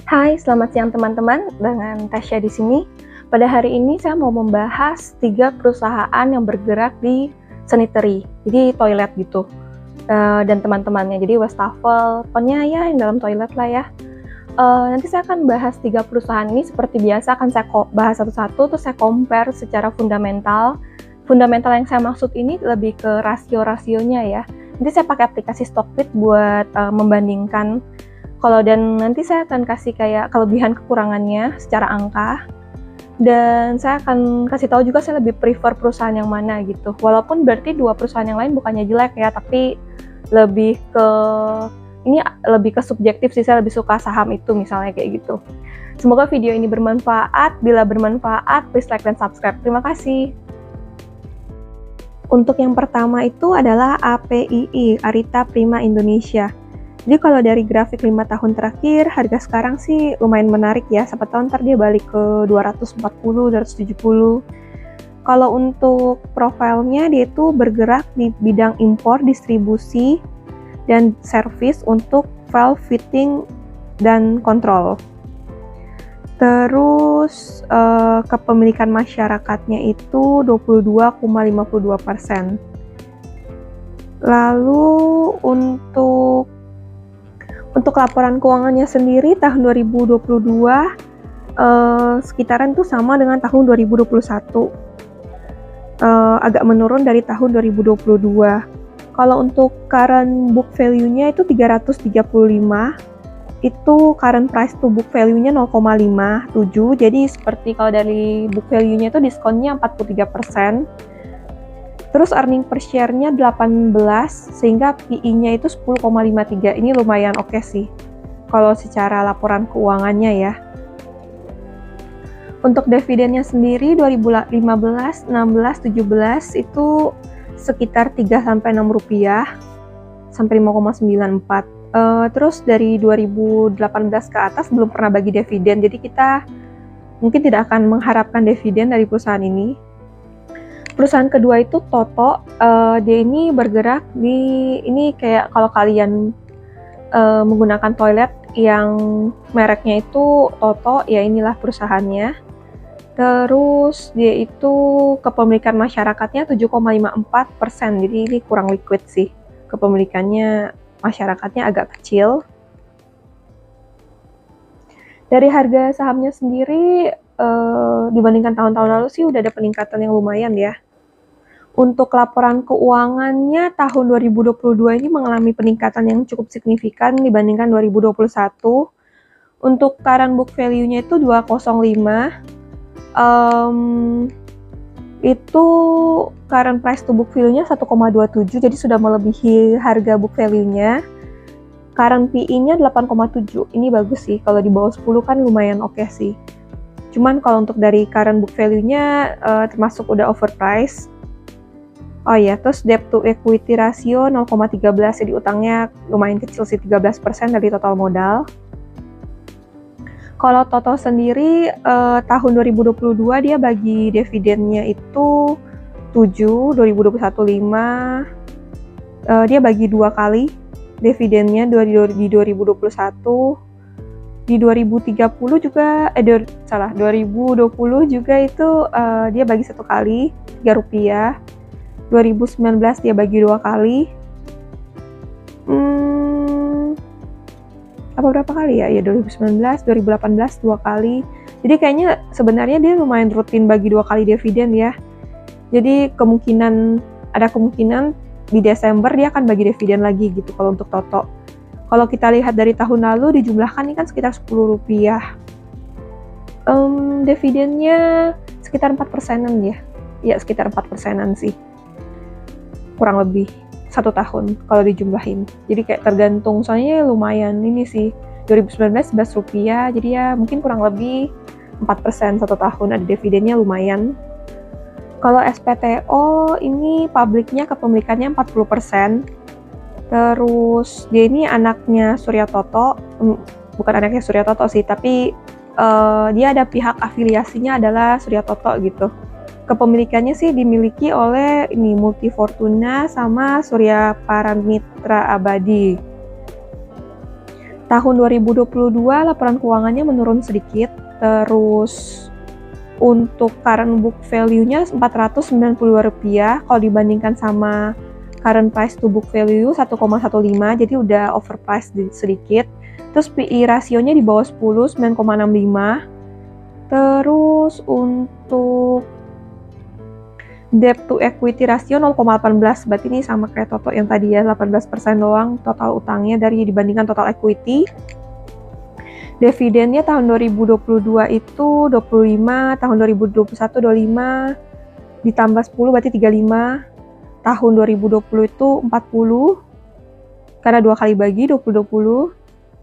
Hai, selamat siang teman-teman. Dengan Tasya di sini. Pada hari ini saya mau membahas 3 perusahaan yang bergerak di sanitary, jadi toilet gitu, dan teman-temannya. Jadi wastafel, pokoknya ya yang dalam toilet lah ya. Nanti saya akan bahas 3 perusahaan ini seperti biasa akan saya bahas satu-satu, terus saya compare secara fundamental. Fundamental yang saya maksud ini lebih ke rasio-rasionya ya. Nanti saya pakai aplikasi Stockbit buat membandingkan. Dan nanti saya akan kasih kayak kelebihan kekurangannya secara angka, dan saya akan kasih tahu juga saya lebih prefer perusahaan yang mana gitu. Walaupun berarti 2 perusahaan yang lain bukannya jelek ya, tapi lebih ke lebih ke subjektif sih, saya lebih suka saham itu misalnya kayak gitu. Semoga video ini bermanfaat. Bila bermanfaat, please like dan subscribe. Terima kasih. Untuk yang pertama itu adalah APII, Arita Prima Indonesia. Jadi kalau dari grafik 5 tahun terakhir, harga sekarang sih lumayan menarik ya. Siapa tahu ntar dia balik ke 240, 270. Kalau untuk profilnya, dia itu bergerak di bidang impor, distribusi, dan servis untuk valve fitting dan kontrol. Terus kepemilikan masyarakatnya itu 22,52%. Lalu untuk laporan keuangannya sendiri tahun 2022 sekitaran tuh sama dengan tahun 2021. Agak menurun dari tahun 2022. Kalau untuk current book value-nya itu 335, itu current price to book value-nya 0,57. Jadi seperti kalau dari book value-nya itu diskonnya 43%. Terus earning per share-nya 18, sehingga PE-nya itu 10,53. Ini lumayan oke sih, kalau secara laporan keuangannya ya. Untuk dividennya sendiri, 2015, 16, 17 itu sekitar 3-6 rupiah, sampai 5,94. Terus dari 2018 ke atas belum pernah bagi dividen, jadi kita mungkin tidak akan mengharapkan dividen dari perusahaan ini. Perusahaan kedua itu Toto. Dia ini bergerak di kayak kalau kalian menggunakan toilet yang mereknya itu Toto, ya inilah perusahaannya. Terus dia itu kepemilikan masyarakatnya 7,54%, jadi ini kurang liquid sih. Kepemilikannya masyarakatnya agak kecil. Dari harga sahamnya sendiri dibandingkan tahun-tahun lalu sih udah ada peningkatan yang lumayan ya. Untuk laporan keuangannya tahun 2022 ini mengalami peningkatan yang cukup signifikan dibandingkan 2021. Untuk current book value-nya itu 205. Itu current price to book value-nya 1,27, jadi sudah melebihi harga book value-nya. Current PE-nya 8,7. Ini bagus sih, kalau di bawah 10 kan lumayan oke sih. Cuman kalau untuk dari current book value-nya termasuk udah overpriced. Oh ya, terus debt to equity ratio 0,13, jadi utangnya lumayan kecil sih, 13% dari total modal. Kalau Toto sendiri tahun 2022 dia bagi dividennya itu 7, 2021 5. Dia bagi 2 kali dividennya di 2021. Di 2030 juga 2020 juga itu dia bagi 1 kali, Rp3. 2019 dia bagi 2 kali. Berapa kali ya? Ya 2019, 2018 2 kali. Jadi kayaknya sebenarnya dia lumayan rutin bagi 2 kali dividen ya. Jadi ada kemungkinan di Desember dia akan bagi dividen lagi gitu kalau untuk Toto. Kalau kita lihat dari tahun lalu dijumlahkan ini kan sekitar Rp10. Dividennya sekitar 4%-an ya. Ya sekitar 4%-an sih. Kurang lebih 1 tahun kalau dijumlahin. Jadi kayak tergantung, soalnya lumayan ini sih. 2019 Rp11, jadi ya mungkin kurang lebih 4% 1 tahun, ada dividennya lumayan. Kalau SPTO ini publiknya kepemilikannya 40%. Terus dia ini anaknya Surya Toto, bukan anaknya Surya Toto sih, tapi dia ada pihak afiliasinya adalah Surya Toto gitu. Kepemilikannya sih dimiliki oleh Multi Fortuna sama Surya Paramitra Abadi. Tahun 2022 laporan keuangannya menurun sedikit, terus untuk current book value-nya Rp492 kalau dibandingkan sama current price to book value 1,15, jadi udah overpriced sedikit. Terus PE rasionya di bawah 10, 9,65. Terus untuk debt to equity ratio 0,18, berarti ini sama kayak Toto yang tadi ya, 18% doang total utangnya dari dibandingkan total equity. Dividennya tahun 2022 itu 25, tahun 2021 25, ditambah 10 berarti 35, tahun 2020 itu 40, karena 2 kali bagi 2020.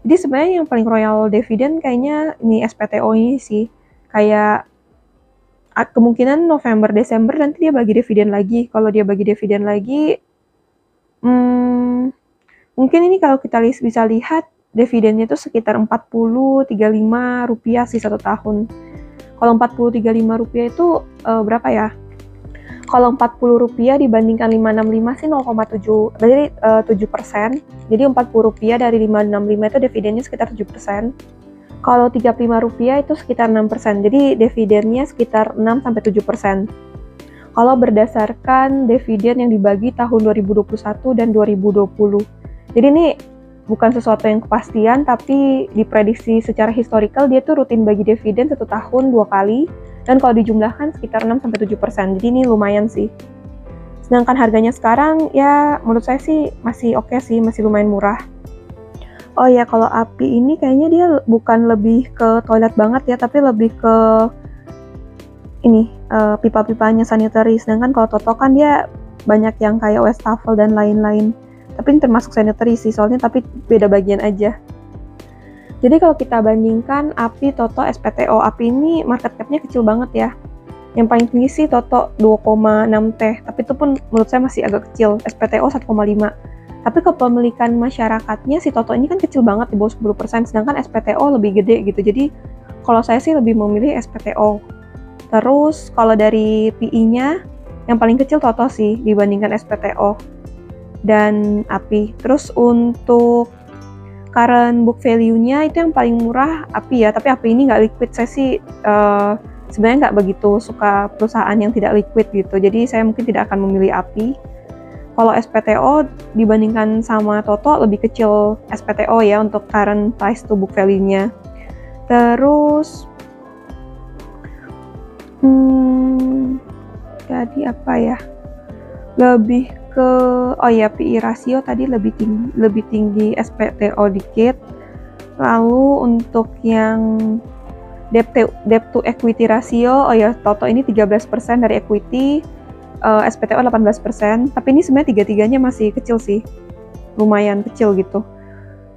Jadi sebenarnya yang paling royal dividen kayaknya ini SPTO ini sih, kayak kemungkinan November Desember nanti dia bagi dividen lagi. Kalau dia bagi dividen lagi, mungkin ini kalau kita bisa lihat dividennya itu sekitar Rp40-35 sih satu tahun. Kalau Rp40-35 itu berapa ya? Kalau Rp40 dibandingkan 565 sih 0,7, berarti 7%. Jadi Rp40 dari 565 itu dividennya sekitar 7%. Kalau Rp35 itu sekitar 6%. Jadi dividennya sekitar 6-7%. Kalau berdasarkan dividen yang dibagi tahun 2021 dan 2020. Jadi ini bukan sesuatu yang kepastian, tapi diprediksi secara historical dia tuh rutin bagi dividen satu tahun 2 kali, dan kalau dijumlahkan sekitar 6-7%. Jadi ini lumayan sih. Sedangkan harganya sekarang ya menurut saya sih masih oke sih, masih lumayan murah. Oh ya, kalau API ini kayaknya dia bukan lebih ke toilet banget ya, tapi lebih ke ini pipa-pipanya sanitary. Sedangkan kalau Toto kan dia banyak yang kayak wastafel dan lain-lain. Tapi ini termasuk sanitary sih soalnya, tapi beda bagian aja. Jadi kalau kita bandingkan API, Toto, SPTO, API ini market cap-nya kecil banget ya. Yang paling tinggi sih Toto 2,6T, tapi itu pun menurut saya masih agak kecil. SPTO 1,5. Tapi kepemilikan masyarakatnya si Toto ini kan kecil banget, di bawah 10%, sedangkan SPTO lebih gede gitu. Jadi kalau saya sih lebih memilih SPTO. Terus kalau dari PE-nya yang paling kecil Toto sih dibandingkan SPTO dan API. Terus untuk current book value-nya itu yang paling murah API ya, tapi API ini nggak liquid. Saya sih sebenarnya nggak begitu suka perusahaan yang tidak liquid gitu, jadi saya mungkin tidak akan memilih API. Kalau SPTO dibandingkan sama Toto lebih kecil SPTO ya untuk current price to book value-nya. Terus tadi apa ya? Lebih ke PE rasio tadi lebih tinggi SPTO dikit. Lalu untuk yang debt to equity ratio, Toto ini 13% dari equity, SPTO 18%, tapi ini sebenarnya tiga-tiganya masih kecil sih, lumayan kecil gitu.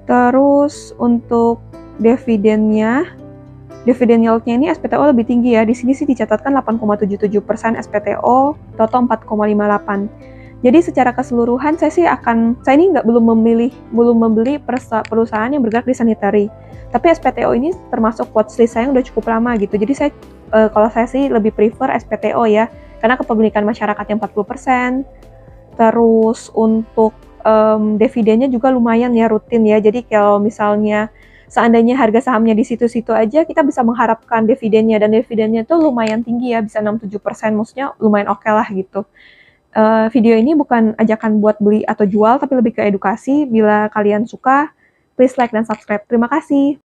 Terus untuk dividen yield-nya ini SPTO lebih tinggi ya, di sini sih dicatatkan 8,77% SPTO, Toto 4,58%. Jadi secara keseluruhan saya ini belum membeli perusahaan yang bergerak di sanitary. Tapi SPTO ini termasuk watchlist saya yang udah cukup lama gitu. Jadi kalau saya sih lebih prefer SPTO ya, karena kepemilikan masyarakatnya 40%. Terus untuk dividennya juga lumayan ya, rutin ya. Jadi kalau misalnya seandainya harga sahamnya di situ-situ aja, kita bisa mengharapkan dividennya, dan dividennya tuh lumayan tinggi ya, bisa 6-7%, maksudnya lumayan oke lah gitu. Video ini bukan ajakan buat beli atau jual, tapi lebih ke edukasi. Bila kalian suka, please like dan subscribe. Terima kasih.